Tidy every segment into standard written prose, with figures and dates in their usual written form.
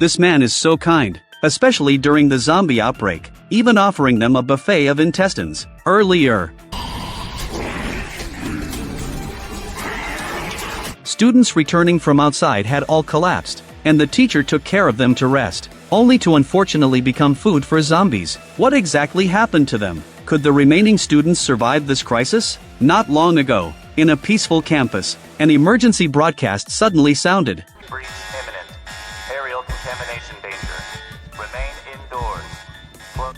This man is so kind, especially during the zombie outbreak, even offering them a buffet of intestines. Earlier, students returning from outside had all collapsed, and the teacher took care of them to rest, only to unfortunately become food for zombies. What exactly happened to them? Could the remaining students survive this crisis? Not long ago, in a peaceful campus, an emergency broadcast suddenly sounded. Freeze imminent. Aerial contamination danger. Remain indoors.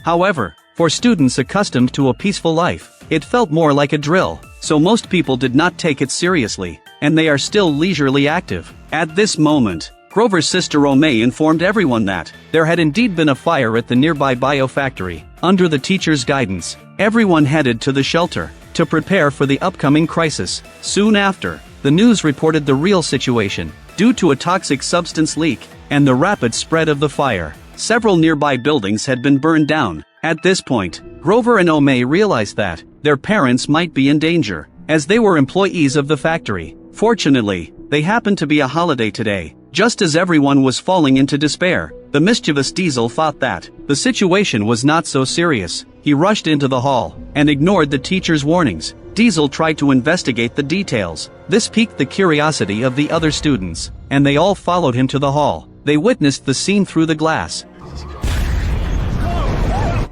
However, for students accustomed to a peaceful life, it felt more like a drill, so most people did not take it seriously, and they are still leisurely active. At this moment, Grover's sister Omei informed everyone that there had indeed been a fire at the nearby biofactory. Under the teacher's guidance, everyone headed to the shelter to prepare for the upcoming crisis. Soon after, the news reported the real situation. Due to a toxic substance leak and the rapid spread of the fire, several nearby buildings had been burned down. At this point, Grover and Omei realized that their parents might be in danger, as they were employees of the factory. Fortunately, they happened to be a holiday today. Just as everyone was falling into despair, the mischievous Diesel thought that the situation was not so serious. He rushed into the hall and ignored the teacher's warnings. Diesel tried to investigate the details. This piqued the curiosity of the other students, and they all followed him to the hall. They witnessed the scene through the glass.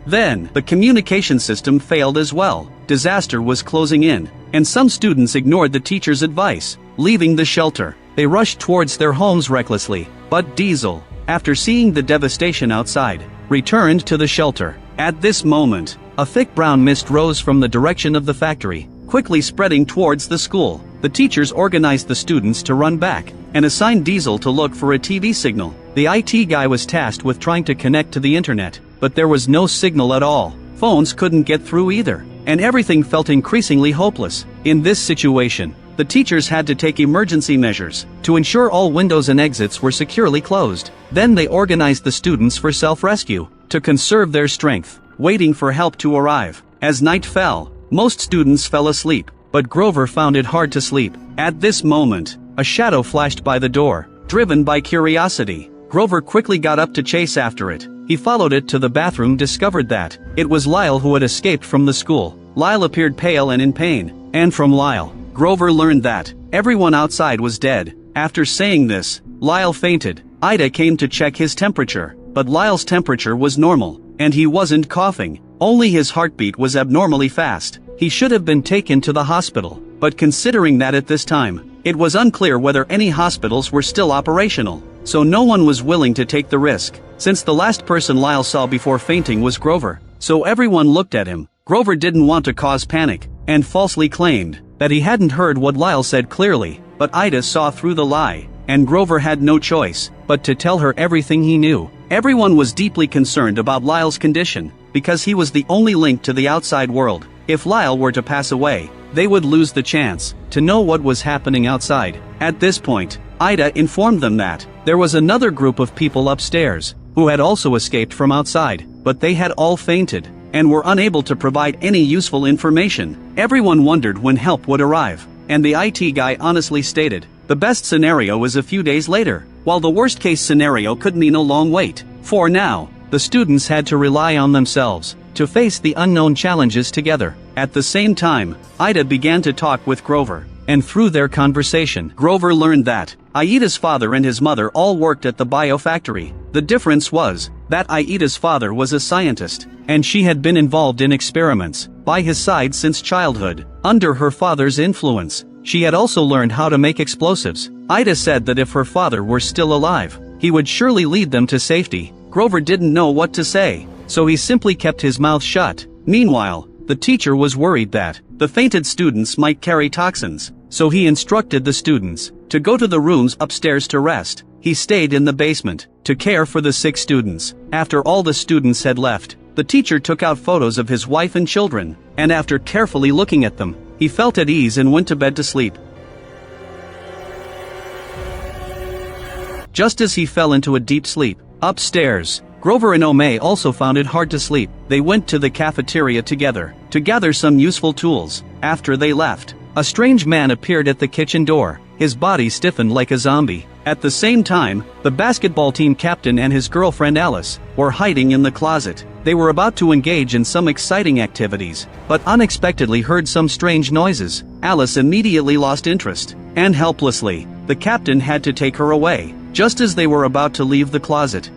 Then, the communication system failed as well. Disaster was closing in, and some students ignored the teacher's advice, leaving the shelter. They rushed towards their homes recklessly, but Diesel, after seeing the devastation outside, returned to the shelter. At this moment, a thick brown mist rose from the direction of the factory, quickly spreading towards the school. The teachers organized the students to run back, and assigned Diesel to look for a TV signal. The IT guy was tasked with trying to connect to the internet, but there was no signal at all. Phones couldn't get through either, and everything felt increasingly hopeless. In this situation, the teachers had to take emergency measures to ensure all windows and exits were securely closed. Then they organized the students for self-rescue, to conserve their strength, waiting for help to arrive. As night fell, most students fell asleep, but Grover found it hard to sleep. At this moment, a shadow flashed by the door. Driven by curiosity, Grover quickly got up to chase after it. He followed it to the bathroom, discovered that it was Lyle who had escaped from the school. Lyle appeared pale and in pain, and from Lyle, Grover learned that everyone outside was dead. After saying this, Lyle fainted. Ida came to check his temperature, but Lyle's temperature was normal, and he wasn't coughing. Only his heartbeat was abnormally fast. He should have been taken to the hospital, but considering that at this time, it was unclear whether any hospitals were still operational, so no one was willing to take the risk, since the last person Lyle saw before fainting was Grover. So everyone looked at him. Grover didn't want to cause panic, and falsely claimed that he hadn't heard what Lyle said clearly, but Ida saw through the lie, and Grover had no choice but to tell her everything he knew. Everyone was deeply concerned about Lyle's condition, because he was the only link to the outside world. If Lyle were to pass away, they would lose the chance to know what was happening outside. At this point, Ida informed them that there was another group of people upstairs who had also escaped from outside, but they had all fainted and were unable to provide any useful information. Everyone wondered when help would arrive, and the IT guy honestly stated, the best scenario is a few days later, while the worst case scenario could mean a long wait. For now, the students had to rely on themselves to face the unknown challenges together. At the same time, Ida began to talk with Grover, and through their conversation, Grover learned that Aida's father and his mother all worked at the biofactory. The difference was that Aida's father was a scientist, and she had been involved in experiments by his side since childhood. Under her father's influence, she had also learned how to make explosives. Ida said that if her father were still alive, he would surely lead them to safety. Grover didn't know what to say, so he simply kept his mouth shut. Meanwhile, the teacher was worried that the fainted students might carry toxins, so he instructed the students to go to the rooms upstairs to rest. He stayed in the basement to care for the sick students. After all the students had left, the teacher took out photos of his wife and children, and after carefully looking at them, he felt at ease and went to bed to sleep. Just as he fell into a deep sleep, upstairs, Grover and Omei also found it hard to sleep. They went to the cafeteria together to gather some useful tools. After they left, a strange man appeared at the kitchen door. His body stiffened like a zombie. At the same time, the basketball team captain and his girlfriend Alice were hiding in the closet. They were about to engage in some exciting activities, but unexpectedly heard some strange noises. Alice immediately lost interest, and helplessly, the captain had to take her away, just as they were about to leave the closet.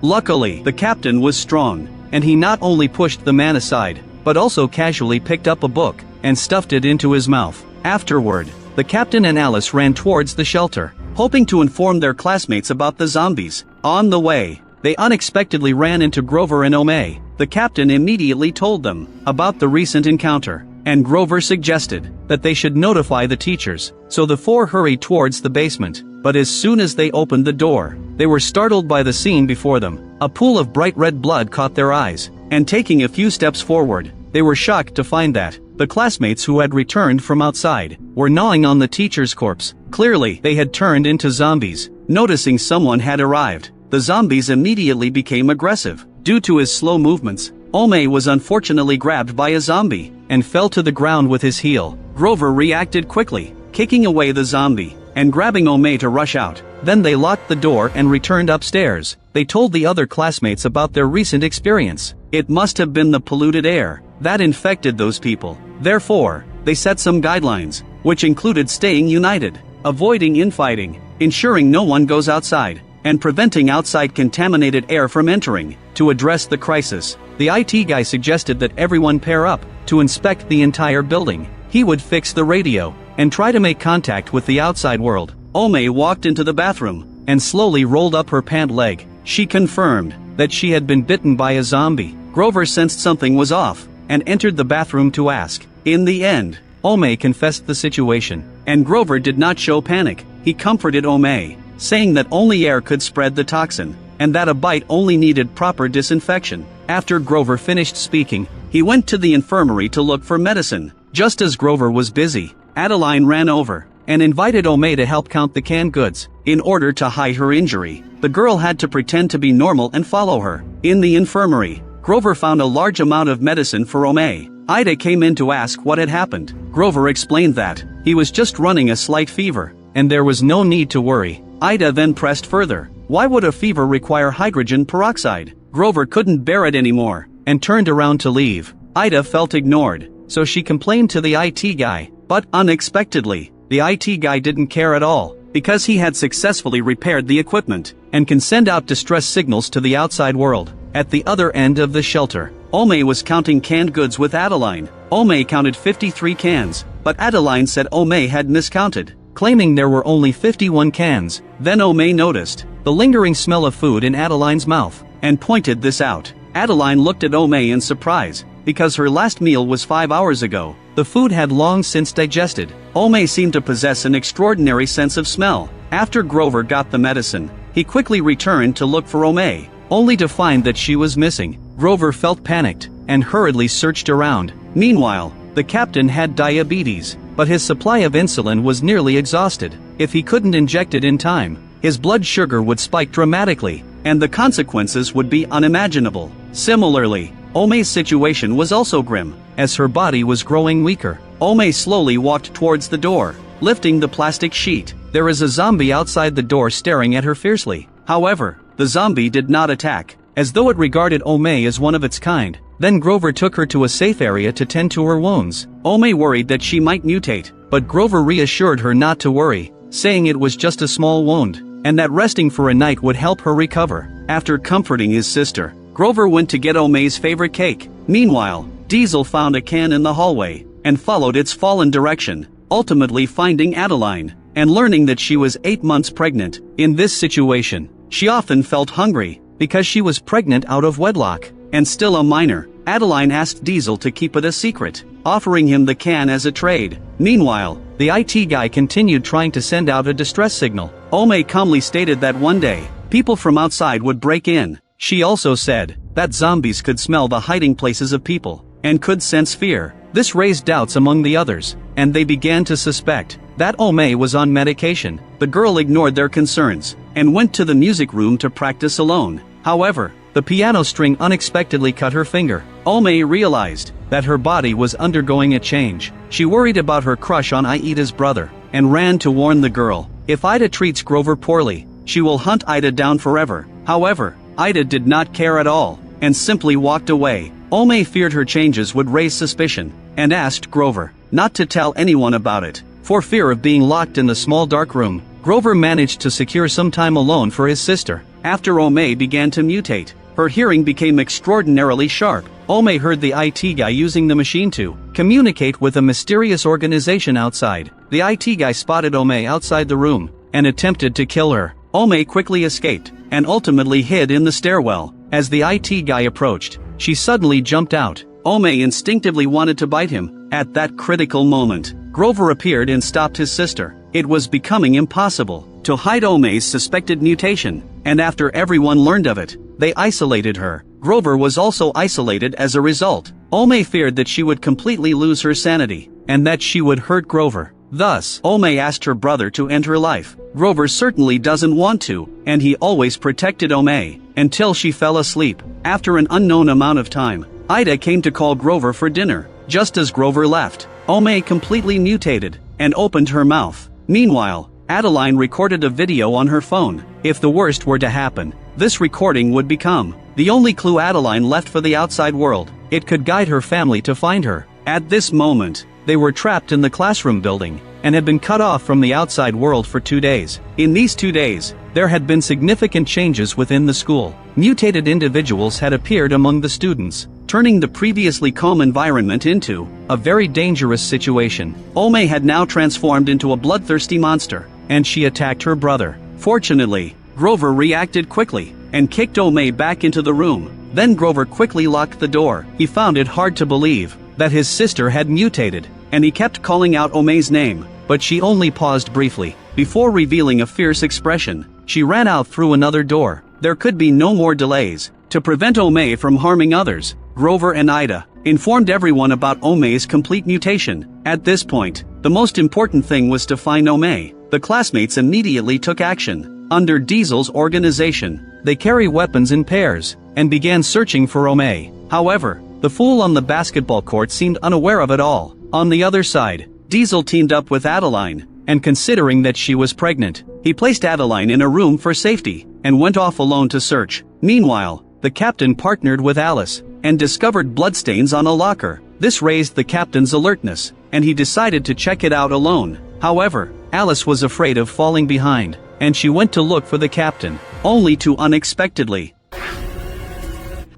Luckily, the captain was strong, and he not only pushed the man aside, but also casually picked up a book and stuffed it into his mouth. Afterward, the captain and Alice ran towards the shelter, hoping to inform their classmates about the zombies. On the way, they unexpectedly ran into Grover and Omei. The captain immediately told them about the recent encounter, and Grover suggested that they should notify the teachers. So the four hurried towards the basement, but as soon as they opened the door, they were startled by the scene before them. A pool of bright red blood caught their eyes, and taking a few steps forward, they were shocked to find that the classmates who had returned from outside were gnawing on the teacher's corpse. Clearly, they had turned into zombies. Noticing someone had arrived, the zombies immediately became aggressive. Due to his slow movements, Omei was unfortunately grabbed by a zombie and fell to the ground with his heel. Grover reacted quickly, kicking away the zombie and grabbing Omei to rush out. Then they locked the door and returned upstairs. They told the other classmates about their recent experience. It must have been the polluted air that infected those people. Therefore, they set some guidelines, which included staying united, avoiding infighting, ensuring no one goes outside, and preventing outside contaminated air from entering. To address the crisis, the IT guy suggested that everyone pair up to inspect the entire building. He would fix the radio and try to make contact with the outside world. Omei walked into the bathroom and slowly rolled up her pant leg. She confirmed that she had been bitten by a zombie. Grover sensed something was off and entered the bathroom to ask. In the end, Omei confessed the situation, and Grover did not show panic. He comforted Omei, saying that only air could spread the toxin, and that a bite only needed proper disinfection. After Grover finished speaking, he went to the infirmary to look for medicine. Just as Grover was busy, Adeline ran over and invited Omei to help count the canned goods. In order to hide her injury, the girl had to pretend to be normal and follow her. In the infirmary, Grover found a large amount of medicine for Omei. Ida came in to ask what had happened. Grover explained that he was just running a slight fever, and there was no need to worry. Ida then pressed further. Why would a fever require hydrogen peroxide? Grover couldn't bear it anymore, and turned around to leave. Ida felt ignored, so she complained to the IT guy. But unexpectedly, the IT guy didn't care at all, because he had successfully repaired the equipment, and can send out distress signals to the outside world. At the other end of the shelter, Omei was counting canned goods with Adeline. Omei counted 53 cans, but Adeline said Omei had miscounted, claiming there were only 51 cans. Then Omei noticed the lingering smell of food in Adeline's mouth, and pointed this out. Adeline looked at Omei in surprise, because her last meal was 5 hours ago. The food had long since digested. Omei seemed to possess an extraordinary sense of smell. After Grover got the medicine, he quickly returned to look for Omei, only to find that she was missing. Grover felt panicked, and hurriedly searched around. Meanwhile, the captain had diabetes, but his supply of insulin was nearly exhausted. If he couldn't inject it in time, his blood sugar would spike dramatically, and the consequences would be unimaginable. Similarly, Omei's situation was also grim, as her body was growing weaker. Omei slowly walked towards the door, lifting the plastic sheet. There is a zombie outside the door staring at her fiercely. However, the zombie did not attack, as though it regarded Omei as one of its kind. Then Grover took her to a safe area to tend to her wounds. Omei worried that she might mutate, but Grover reassured her not to worry, saying it was just a small wound, and that resting for a night would help her recover. After comforting his sister, Grover went to get Omei's favorite cake. Meanwhile, Diesel found a can in the hallway, and followed its fallen direction, ultimately finding Adeline, and learning that she was 8 months pregnant. In this situation, she often felt hungry, because she was pregnant out of wedlock, and still a minor. Adeline asked Diesel to keep it a secret, offering him the can as a trade. Meanwhile, the IT guy continued trying to send out a distress signal. Omei calmly stated that one day, people from outside would break in. She also said that zombies could smell the hiding places of people, and could sense fear. This raised doubts among the others, and they began to suspect that Omei was on medication. The girl ignored their concerns, and went to the music room to practice alone. However, the piano string unexpectedly cut her finger. Ome realized that her body was undergoing a change. She worried about her crush on Ida's brother, and ran to warn the girl. If Ida treats Grover poorly, she will hunt Ida down forever. However, Ida did not care at all, and simply walked away. Ome feared her changes would raise suspicion, and asked Grover not to tell anyone about it, for fear of being locked in the small dark room. Grover managed to secure some time alone for his sister. After Ome began to mutate, her hearing became extraordinarily sharp. Ome heard the IT guy using the machine to communicate with a mysterious organization outside. The IT guy spotted Ome outside the room, and attempted to kill her. Ome quickly escaped, and ultimately hid in the stairwell. As the IT guy approached, she suddenly jumped out. Ome instinctively wanted to bite him. At that critical moment, Grover appeared and stopped his sister. It was becoming impossible to hide Ome's suspected mutation, and after everyone learned of it, they isolated her. Grover was also isolated as a result. Ome feared that she would completely lose her sanity, and that she would hurt Grover. Thus, Ome asked her brother to end her life. Grover certainly doesn't want to, and he always protected Ome, until she fell asleep. After an unknown amount of time, Ida came to call Grover for dinner. Just as Grover left, Ome completely mutated, and opened her mouth. Meanwhile, Adeline recorded a video on her phone. If the worst were to happen, this recording would become the only clue Adeline left for the outside world. It could guide her family to find her. At this moment, they were trapped in the classroom building, and had been cut off from the outside world for 2 days. In these 2 days, there had been significant changes within the school. Mutated individuals had appeared among the students, turning the previously calm environment into a very dangerous situation. Ome had now transformed into a bloodthirsty monster, and she attacked her brother. Fortunately, Grover reacted quickly, and kicked Ome back into the room. Then Grover quickly locked the door. He found it hard to believe that his sister had mutated, and he kept calling out Ome's name, but she only paused briefly, before revealing a fierce expression. She ran out through another door. There could be no more delays. To prevent Ome from harming others, Grover and Ida informed everyone about Ome's complete mutation. At this point, the most important thing was to find Ome. The classmates immediately took action. Under Diesel's organization, they carry weapons in pairs, and began searching for Ome. However, the fool on the basketball court seemed unaware of it all. On the other side, Diesel teamed up with Adeline, and considering that she was pregnant, he placed Adeline in a room for safety, and went off alone to search. Meanwhile, the captain partnered with Alice, and discovered bloodstains on a locker. This raised the captain's alertness, and he decided to check it out alone. However, Alice was afraid of falling behind, and she went to look for the captain, only to unexpectedly.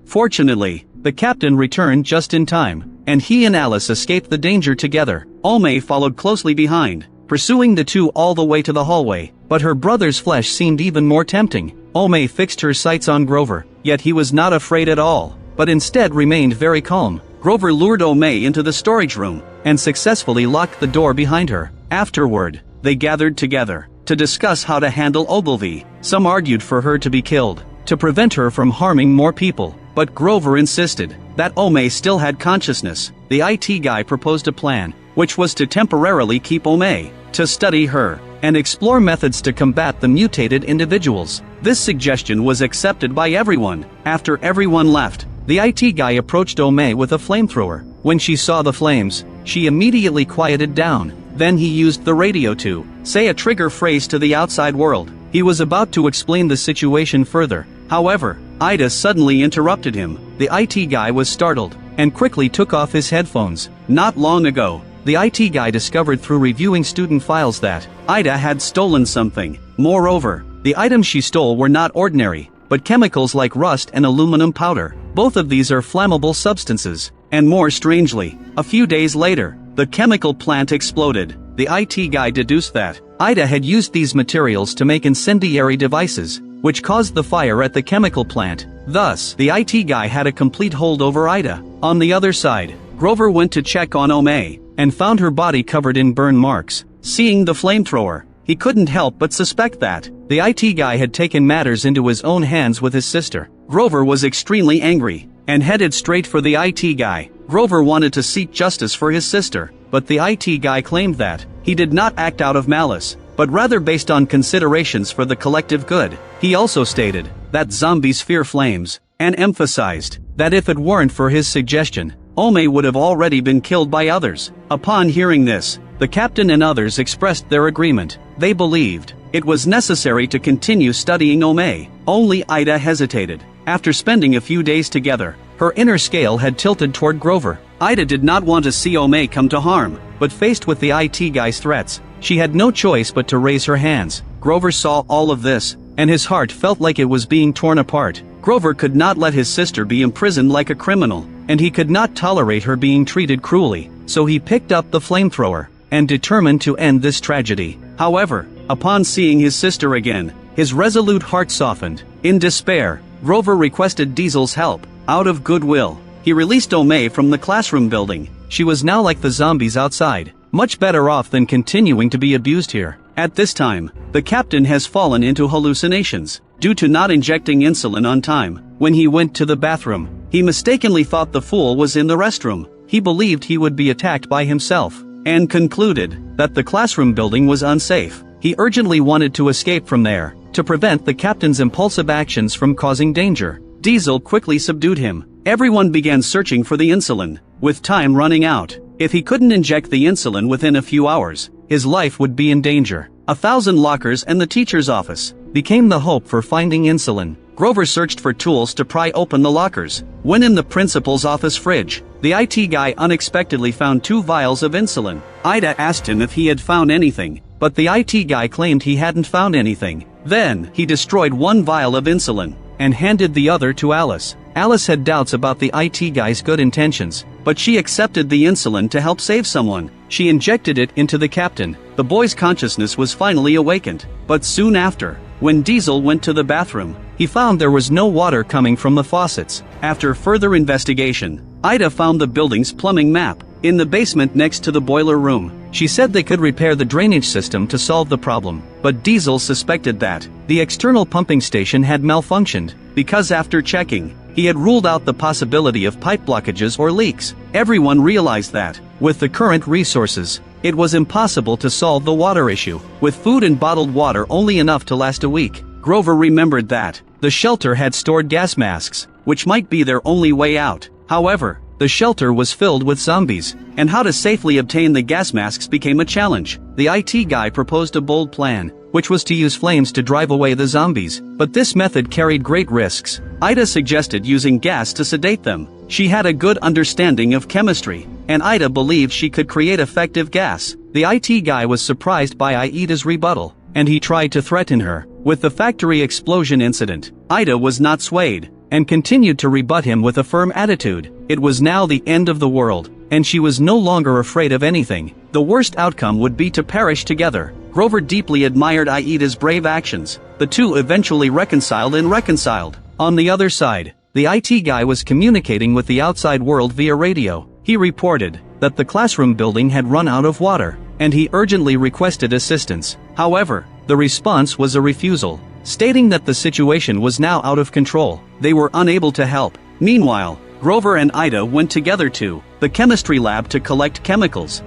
Fortunately, the captain returned just in time, and he and Alice escaped the danger together. Ome followed closely behind, pursuing the two all the way to the hallway, but her brother's flesh seemed even more tempting. Ome fixed her sights on Grover, yet he was not afraid at all, but instead remained very calm. Grover lured Ome into the storage room, and successfully locked the door behind her. Afterward, they gathered together to discuss how to handle Ogilvy. Some argued for her to be killed, to prevent her from harming more people, but Grover insisted that Ome still had consciousness. The IT guy proposed a plan, which was to temporarily keep Ome, to study her, and explore methods to combat the mutated individuals. This suggestion was accepted by everyone. After everyone left, the IT guy approached Ome with a flamethrower. When she saw the flames, she immediately quieted down. Then he used the radio to say a trigger phrase to the outside world. He was about to explain the situation further. However, Ida suddenly interrupted him. The IT guy was startled, and quickly took off his headphones. Not long ago, the IT guy discovered through reviewing student files that Ida had stolen something. Moreover, the items she stole were not ordinary, but chemicals like rust and aluminum powder. Both of these are flammable substances. And more strangely, a few days later, the chemical plant exploded. The IT guy deduced that Ida had used these materials to make incendiary devices, which caused the fire at the chemical plant. Thus, the IT guy had a complete hold over Ida. On the other side, Grover went to check on Ome, and found her body covered in burn marks. Seeing the flamethrower, he couldn't help but suspect that the IT guy had taken matters into his own hands with his sister. Grover was extremely angry, and headed straight for the IT guy. Grover wanted to seek justice for his sister, but the IT guy claimed that he did not act out of malice, but rather based on considerations for the collective good. He also stated that zombies fear flames, and emphasized that if it weren't for his suggestion, Ome would have already been killed by others. Upon hearing this, the captain and others expressed their agreement. They believed it was necessary to continue studying Ome. Only Ida hesitated. After spending a few days together, her inner scale had tilted toward Grover. Ida did not want to see Ome come to harm, but faced with the IT guy's threats, she had no choice but to raise her hands. Grover saw all of this, and his heart felt like it was being torn apart. Grover could not let his sister be imprisoned like a criminal, and he could not tolerate her being treated cruelly, so he picked up the flamethrower, and determined to end this tragedy. However, upon seeing his sister again, his resolute heart softened. In despair, Grover requested Diesel's help. Out of goodwill, he released Ome from the classroom building. She was now like the zombies outside, much better off than continuing to be abused here. At this time, the captain has fallen into hallucinations due to not injecting insulin on time. When he went to the bathroom, he mistakenly thought the fool was in the restroom. He believed he would be attacked by himself, and concluded that the classroom building was unsafe. He urgently wanted to escape from there, to prevent the captain's impulsive actions from causing danger. Diesel quickly subdued him. Everyone began searching for the insulin, with time running out. If he couldn't inject the insulin within a few hours, his life would be in danger. 1,000 lockers and the teacher's office became the hope for finding insulin. Grover searched for tools to pry open the lockers. When in the principal's office fridge, the IT guy unexpectedly found 2 vials of insulin. Ida asked him if he had found anything, but the IT guy claimed he hadn't found anything. Then, he destroyed 1 vial of insulin, and handed the other to Alice. Alice had doubts about the IT guy's good intentions, but she accepted the insulin to help save someone. She injected it into the captain. The boy's consciousness was finally awakened, but soon after, when Diesel went to the bathroom, he found there was no water coming from the faucets. After further investigation, Ida found the building's plumbing map in the basement next to the boiler room. She said they could repair the drainage system to solve the problem, but Diesel suspected that the external pumping station had malfunctioned, because after checking, he had ruled out the possibility of pipe blockages or leaks. Everyone realized that, with the current resources, it was impossible to solve the water issue. With food and bottled water only enough to last a week, Grover remembered that the shelter had stored gas masks, which might be their only way out. However, the shelter was filled with zombies, and how to safely obtain the gas masks became a challenge. The IT guy proposed a bold plan, which was to use flames to drive away the zombies, but this method carried great risks. Ida suggested using gas to sedate them. She had a good understanding of chemistry, and Ida believed she could create effective gas. The IT guy was surprised by Aida's rebuttal, and he tried to threaten her with the factory explosion incident. Ida was not swayed, and continued to rebut him with a firm attitude. It was now the end of the world, and she was no longer afraid of anything. The worst outcome would be to perish together. Grover deeply admired Aida's brave actions. The two eventually reconciled. On the other side, the IT guy was communicating with the outside world via radio. He reported that the classroom building had run out of water, and he urgently requested assistance. However, the response was a refusal, stating that the situation was now out of control. They were unable to help. Meanwhile, Grover and Ida went together to the chemistry lab to collect chemicals.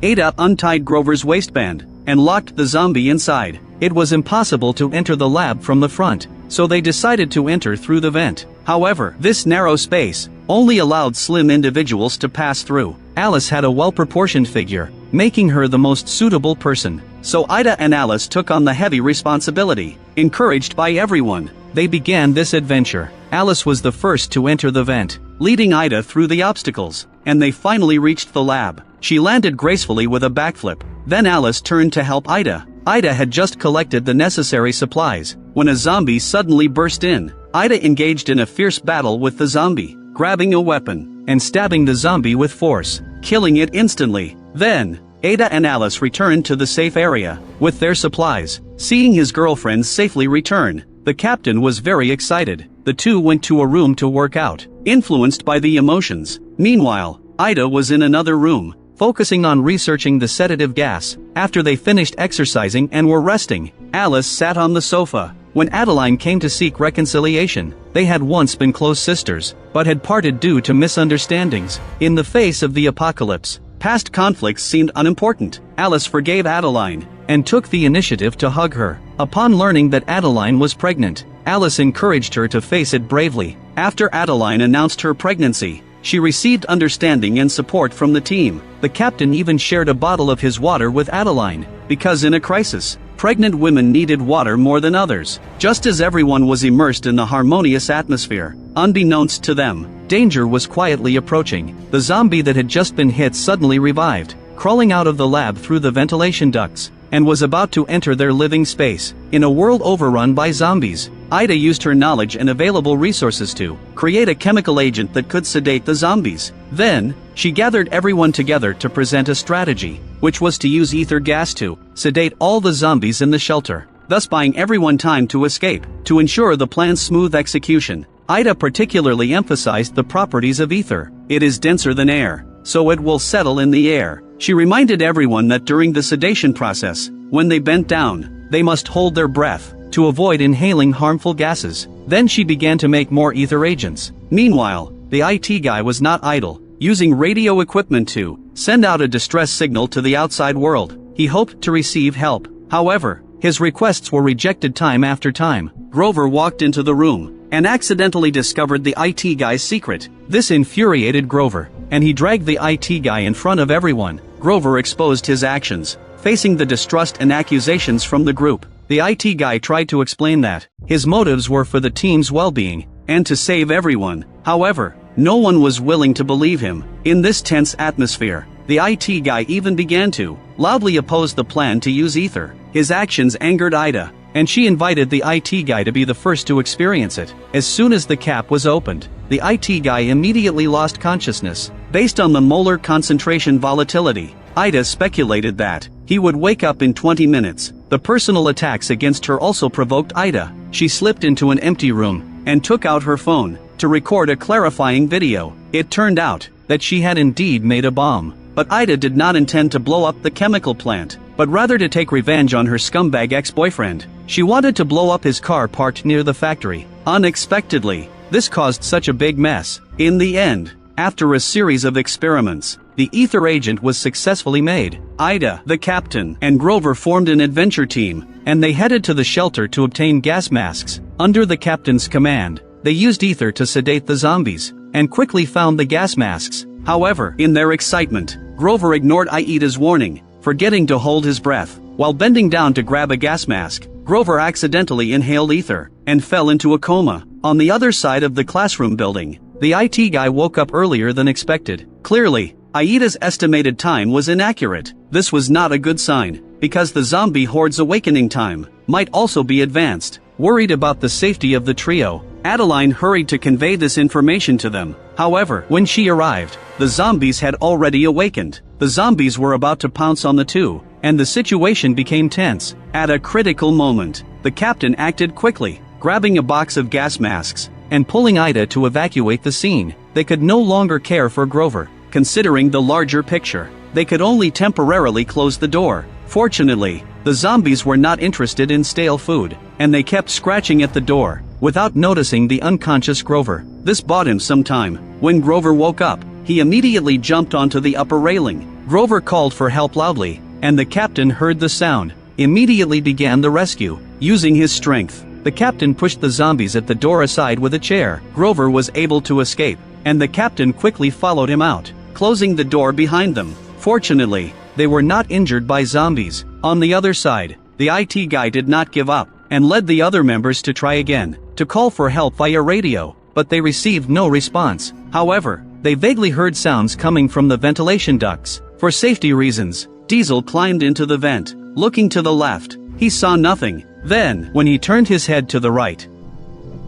Ada untied Grover's waistband and locked the zombie inside. It was impossible to enter the lab from the front, so they decided to enter through the vent. However, this narrow space only allowed slim individuals to pass through. Alice had a well-proportioned figure, making her the most suitable person. So Ida and Alice took on the heavy responsibility. Encouraged by everyone, they began this adventure. Alice was the first to enter the vent, leading Ida through the obstacles, and they finally reached the lab. She landed gracefully with a backflip. Then Alice turned to help Ida. Ida had just collected the necessary supplies when a zombie suddenly burst in. Ida engaged in a fierce battle with the zombie, grabbing a weapon and stabbing the zombie with force, killing it instantly. Then, Ada and Alice returned to the safe area with their supplies. Seeing his girlfriend safely return, the captain was very excited. The two went to a room to work out, influenced by the emotions. Meanwhile, Ida was in another room, focusing on researching the sedative gas. After they finished exercising and were resting, Alice sat on the sofa. When Adeline came to seek reconciliation, they had once been close sisters, but had parted due to misunderstandings. In the face of the apocalypse, past conflicts seemed unimportant. Alice forgave Adeline, and took the initiative to hug her. Upon learning that Adeline was pregnant, Alice encouraged her to face it bravely. After Adeline announced her pregnancy, she received understanding and support from the team. The captain even shared a bottle of his water with Adeline, because in a crisis, pregnant women needed water more than others. Just as everyone was immersed in the harmonious atmosphere, unbeknownst to them, danger was quietly approaching. The zombie that had just been hit suddenly revived, crawling out of the lab through the ventilation ducts, and was about to enter their living space. In a world overrun by zombies, Ida used her knowledge and available resources to create a chemical agent that could sedate the zombies. Then, she gathered everyone together to present a strategy, which was to use ether gas to sedate all the zombies in the shelter, thus buying everyone time to escape. To ensure the plan's smooth execution, Ida particularly emphasized the properties of ether. It is denser than air, so it will settle in the air. She reminded everyone that during the sedation process, when they bent down, they must hold their breath to avoid inhaling harmful gases. Then she began to make more ether agents. Meanwhile, the IT guy was not idle, using radio equipment to send out a distress signal to the outside world. He hoped to receive help. However, his requests were rejected time after time. Grover walked into the room and accidentally discovered the IT guy's secret. This infuriated Grover, and he dragged the IT guy in front of everyone. Grover exposed his actions, facing the distrust and accusations from the group. The IT guy tried to explain that his motives were for the team's well-being and to save everyone. However, no one was willing to believe him. In this tense atmosphere, the IT guy even began to loudly oppose the plan to use ether. His actions angered Ida, and she invited the IT guy to be the first to experience it. As soon as the cap was opened, the IT guy immediately lost consciousness. Based on the molar concentration volatility, Ida speculated that he would wake up in 20 minutes. The personal attacks against her also provoked Ida. She slipped into an empty room and took out her phone to record a clarifying video. It turned out that she had indeed made a bomb. But Ida did not intend to blow up the chemical plant, but rather to take revenge on her scumbag ex-boyfriend. She wanted to blow up his car parked near the factory. Unexpectedly, this caused such a big mess. In the end, after a series of experiments, the ether agent was successfully made. Ida, the captain, and Grover formed an adventure team, and they headed to the shelter to obtain gas masks. Under the captain's command, they used ether to sedate the zombies, and quickly found the gas masks. However, in their excitement, Grover ignored Aida's warning, forgetting to hold his breath. While bending down to grab a gas mask, Grover accidentally inhaled ether, and fell into a coma. On the other side of the classroom building, the IT guy woke up earlier than expected. Clearly, Aida's estimated time was inaccurate. This was not a good sign, because the zombie horde's awakening time might also be advanced. Worried about the safety of the trio, Adeline hurried to convey this information to them. However, when she arrived, the zombies had already awakened. The zombies were about to pounce on the two, and the situation became tense. At a critical moment, the captain acted quickly, grabbing a box of gas masks and pulling Ida to evacuate the scene. They could no longer care for Grover. Considering the larger picture, they could only temporarily close the door. Fortunately, the zombies were not interested in stale food, and they kept scratching at the door, without noticing the unconscious Grover. This bought him some time. When Grover woke up, he immediately jumped onto the upper railing. Grover called for help loudly, and the captain heard the sound, immediately began the rescue. Using his strength, the captain pushed the zombies at the door aside with a chair. Grover was able to escape, and the captain quickly followed him out, closing the door behind them. Fortunately, they were not injured by zombies. On the other side, the IT guy did not give up, and led the other members to try again, to call for help via radio, but they received no response. However, they vaguely heard sounds coming from the ventilation ducts. For safety reasons, Diesel climbed into the vent. Looking to the left, he saw nothing. Then, when he turned his head to the right,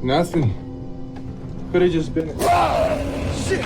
nothing. Could have just been. Shit!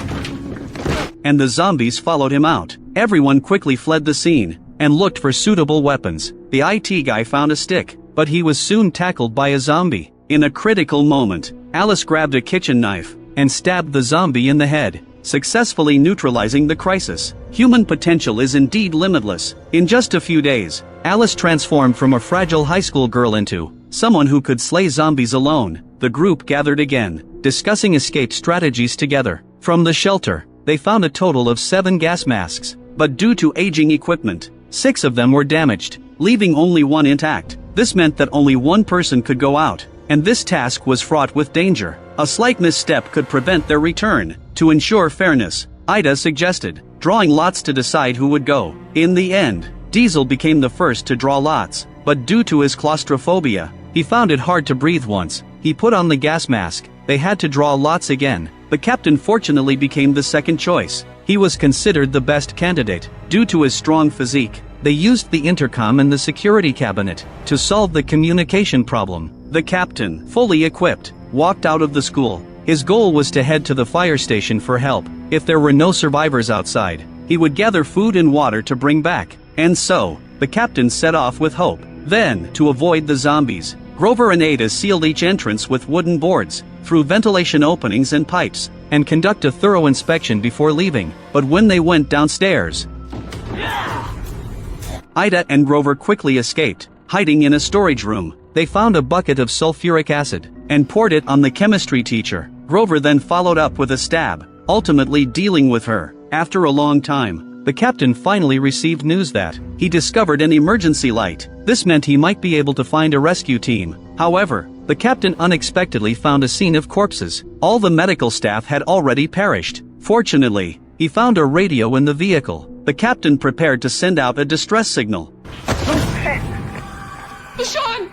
And the zombies followed him out. Everyone quickly fled the scene and looked for suitable weapons. The IT guy found a stick, but he was soon tackled by a zombie. In a critical moment, Alice grabbed a kitchen knife and stabbed the zombie in the head, successfully neutralizing the crisis. Human potential is indeed limitless. In just a few days, Alice transformed from a fragile high school girl into someone who could slay zombies alone. The group gathered again, discussing escape strategies together. From the shelter, they found a total of 7 gas masks, but due to aging equipment, 6 of them were damaged. leaving only one intact. This meant that only one person could go out, and this task was fraught with danger. A slight misstep could prevent their return. To ensure fairness, Ida suggested drawing lots to decide who would go. In the end, Diesel became the first to draw lots, but due to his claustrophobia, he found it hard to breathe once he put on the gas mask. They had to draw lots again. The captain fortunately became the second choice. He was considered the best candidate. Due to his strong physique, they used the intercom in the security cabinet to solve the communication problem. The captain, fully equipped, walked out of the school. His goal was to head to the fire station for help. If there were no survivors outside, he would gather food and water to bring back. And so, the captain set off with hope. Then, to avoid the zombies, Grover and Ada sealed each entrance with wooden boards, through ventilation openings and pipes, and conduct a thorough inspection before leaving. But when they went downstairs, Ida and Grover quickly escaped. Hiding in a storage room, they found a bucket of sulfuric acid, and poured it on the chemistry teacher. Grover then followed up with a stab, ultimately dealing with her. After a long time, the captain finally received news that he discovered an emergency light. This meant he might be able to find a rescue team. However, the captain unexpectedly found a scene of corpses. All the medical staff had already perished. Fortunately, he found a radio in the vehicle. The captain prepared to send out a distress signal. Vashon!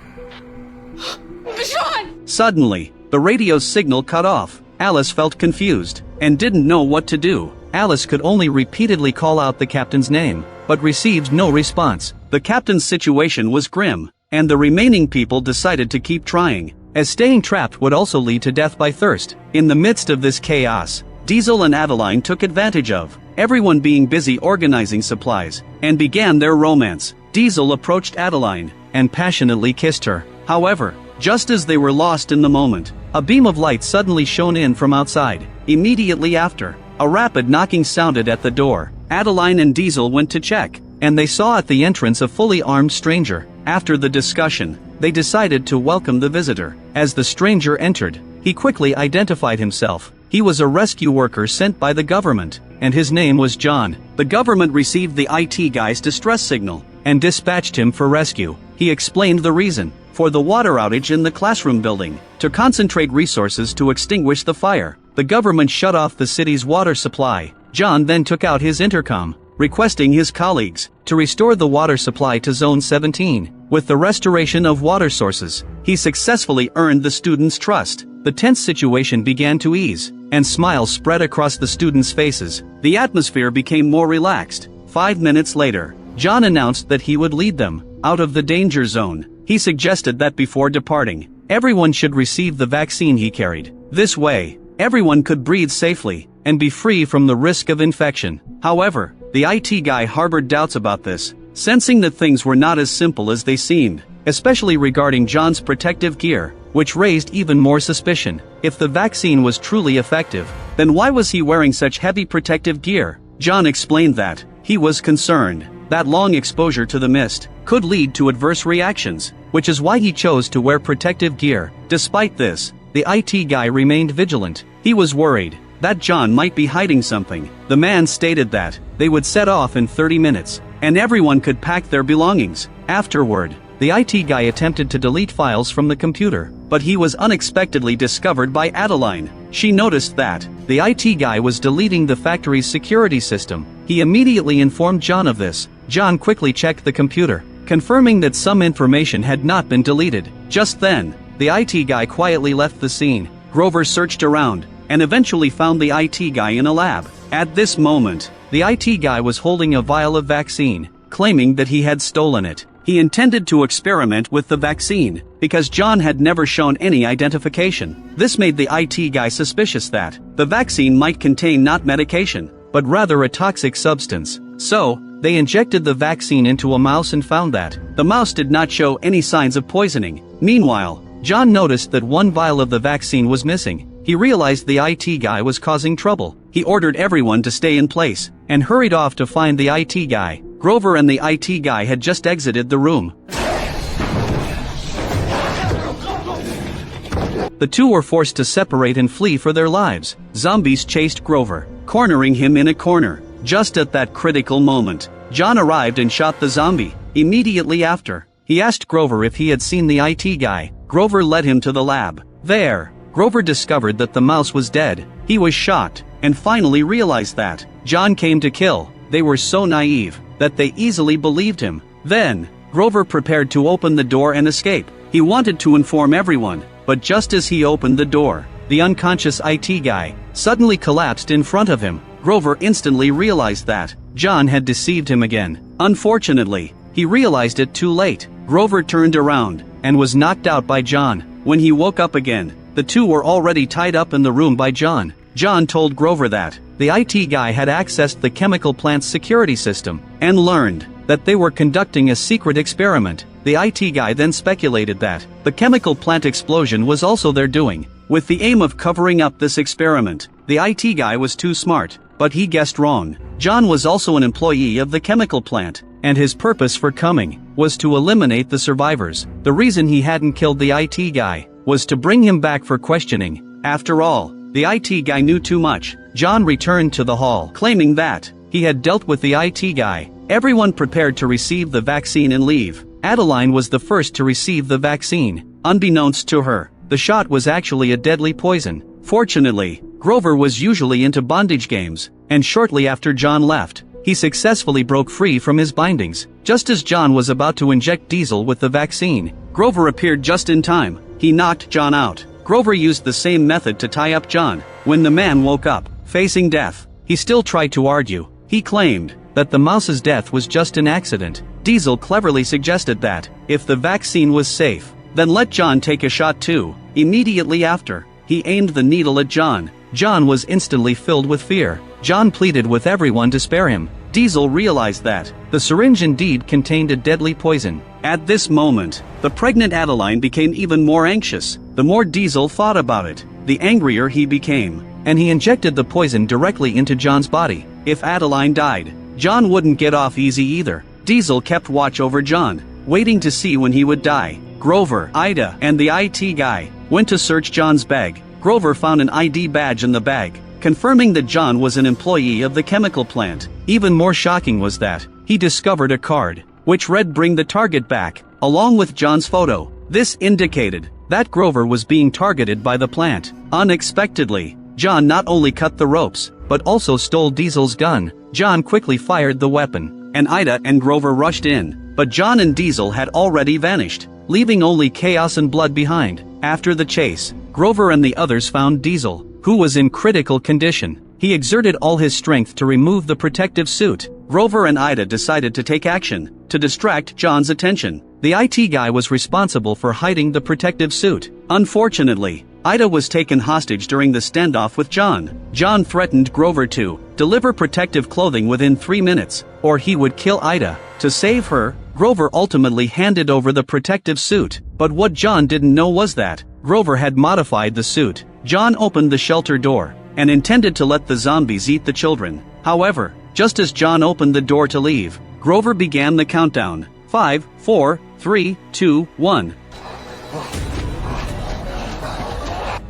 Vashon! Suddenly, the radio's signal cut off. Alice felt confused and didn't know what to do. Alice could only repeatedly call out the captain's name, but received no response. The captain's situation was grim, and the remaining people decided to keep trying, as staying trapped would also lead to death by thirst. In the midst of this chaos, Diesel and Adeline took advantage of everyone being busy organizing supplies, and began their romance. Diesel approached Adeline, and passionately kissed her. However, just as they were lost in the moment, a beam of light suddenly shone in from outside. Immediately after, a rapid knocking sounded at the door. Adeline and Diesel went to check, and they saw at the entrance a fully armed stranger. After the discussion, they decided to welcome the visitor. As the stranger entered, he quickly identified himself. He was a rescue worker sent by the government, and his name was John. The government received the IT guy's distress signal, and dispatched him for rescue. He explained the reason for the water outage in the classroom building. To concentrate resources to extinguish the fire, the government shut off the city's water supply. John then took out his intercom, requesting his colleagues to restore the water supply to Zone 17. With the restoration of water sources, he successfully earned the students' trust. The tense situation began to ease, and smiles spread across the students' faces. The atmosphere became more relaxed. 5 minutes later, John announced that he would lead them out of the danger zone. He suggested that before departing, everyone should receive the vaccine he carried. This way, everyone could breathe safely and be free from the risk of infection. However, the IT guy harbored doubts about this, sensing that things were not as simple as they seemed, especially regarding John's protective gear, which raised even more suspicion. If the vaccine was truly effective, then why was he wearing such heavy protective gear? John explained that he was concerned that long exposure to the mist could lead to adverse reactions, which is why he chose to wear protective gear. Despite this, the IT guy remained vigilant. He was worried that John might be hiding something. The man stated that they would set off in 30 minutes, and everyone could pack their belongings. Afterward, the IT guy attempted to delete files from the computer, but he was unexpectedly discovered by Adeline. She noticed that the IT guy was deleting the factory's security system. He immediately informed John of this. John quickly checked the computer, confirming that some information had not been deleted. Just then, the IT guy quietly left the scene. Grover searched around, and eventually found the IT guy in a lab. At this moment, the IT guy was holding a vial of vaccine, claiming that he had stolen it. He intended to experiment with the vaccine, because John had never shown any identification. This made the IT guy suspicious that the vaccine might contain not medication, but rather a toxic substance. So, they injected the vaccine into a mouse and found that the mouse did not show any signs of poisoning. Meanwhile, John noticed that one vial of the vaccine was missing. He realized the IT guy was causing trouble. He ordered everyone to stay in place, and hurried off to find the IT guy. Grover and the IT guy had just exited the room. The two were forced to separate and flee for their lives. Zombies chased Grover, cornering him in a corner. Just at that critical moment, John arrived and shot the zombie. Immediately after, he asked Grover if he had seen the IT guy. Grover led him to the lab. There, Grover discovered that the mouse was dead. He was shocked, and finally realized that John came to kill. They were so naive that they easily believed him. Then, Grover prepared to open the door and escape. He wanted to inform everyone, but just as he opened the door, the unconscious IT guy suddenly collapsed in front of him. Grover instantly realized that John had deceived him again. Unfortunately, he realized it too late. Grover turned around and was knocked out by John. When he woke up again, the two were already tied up in the room by John. John told Grover that the IT guy had accessed the chemical plant's security system and learned that they were conducting a secret experiment. The IT guy then speculated that the chemical plant explosion was also their doing, with the aim of covering up this experiment. The IT guy was too smart, but he guessed wrong. John was also an employee of the chemical plant, and his purpose for coming was to eliminate the survivors. The reason he hadn't killed the IT guy was to bring him back for questioning. After all, the IT guy knew too much. John returned to the hall, claiming that he had dealt with the IT guy. Everyone prepared to receive the vaccine and leave. Adeline was the first to receive the vaccine. Unbeknownst to her, the shot was actually a deadly poison. Fortunately, Grover was usually into bondage games, and shortly after John left, he successfully broke free from his bindings. Just as John was about to inject Diesel with the vaccine, Grover appeared just in time. He knocked John out. Grover used the same method to tie up John. When the man woke up, facing death, he still tried to argue. He claimed that the mouse's death was just an accident. Diesel cleverly suggested that, if the vaccine was safe, then let John take a shot too. Immediately after, he aimed the needle at John. John was instantly filled with fear. John pleaded with everyone to spare him. Diesel realized that the syringe indeed contained a deadly poison. At this moment, the pregnant Adeline became even more anxious. The more Diesel thought about it, the angrier he became, and he injected the poison directly into John's body. If Adeline died, John wouldn't get off easy either. Diesel kept watch over John, waiting to see when he would die. Grover, Ida, and the IT guy went to search John's bag. Grover found an ID badge in the bag, confirming that John was an employee of the chemical plant. Even more shocking was that he discovered a card, which read "Bring the target back," along with John's photo. This indicated that Grover was being targeted by the plant. Unexpectedly, John not only cut the ropes, but also stole Diesel's gun. John quickly fired the weapon, and Ida and Grover rushed in, but John and Diesel had already vanished, leaving only chaos and blood behind. After the chase, Grover and the others found Diesel, who was in critical condition. He exerted all his strength to remove the protective suit. Grover and Ida decided to take action to distract John's attention. The IT guy was responsible for hiding the protective suit. Unfortunately, Ida was taken hostage during the standoff with John. John threatened Grover to deliver protective clothing within 3 minutes, or he would kill Ida. To save her, Grover ultimately handed over the protective suit. But what John didn't know was that Grover had modified the suit. John opened the shelter door and intended to let the zombies eat the children. However, just as John opened the door to leave, Grover began the countdown. 5, 4, 3, 2, 1.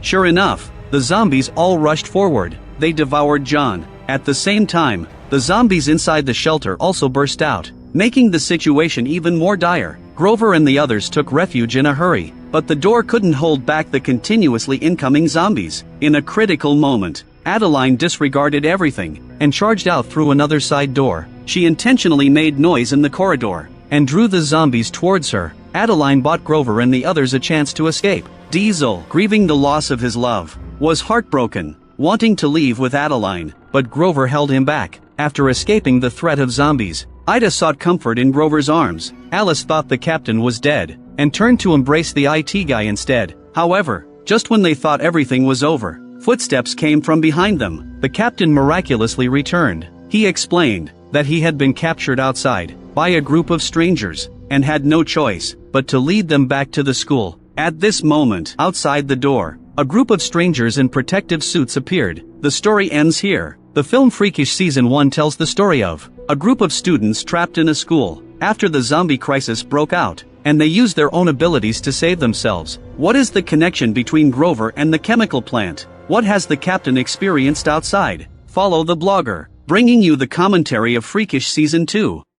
Sure enough, the zombies all rushed forward. They devoured John. At the same time, the zombies inside the shelter also burst out, making the situation even more dire. Grover and the others took refuge in a hurry, but the door couldn't hold back the continuously incoming zombies. In a critical moment, Adeline disregarded everything and charged out through another side door. She intentionally made noise in the corridor and drew the zombies towards her. Adeline bought Grover and the others a chance to escape. Diesel, grieving the loss of his love, was heartbroken, wanting to leave with Adeline, but Grover held him back. After escaping the threat of zombies, Ida sought comfort in Grover's arms. Alice thought the captain was dead and turned to embrace the IT guy instead. However, just when they thought everything was over, footsteps came from behind them. The captain miraculously returned. He explained that he had been captured outside by a group of strangers and had no choice but to lead them back to the school. At this moment, outside the door, a group of strangers in protective suits appeared. The story ends here. The film Freakish Season 1 tells the story of a group of students trapped in a school after the zombie crisis broke out, and they used their own abilities to save themselves. What is the connection between Grover and the chemical plant? What has the captain experienced outside? Follow the blogger, bringing you the commentary of Freakish Season 2.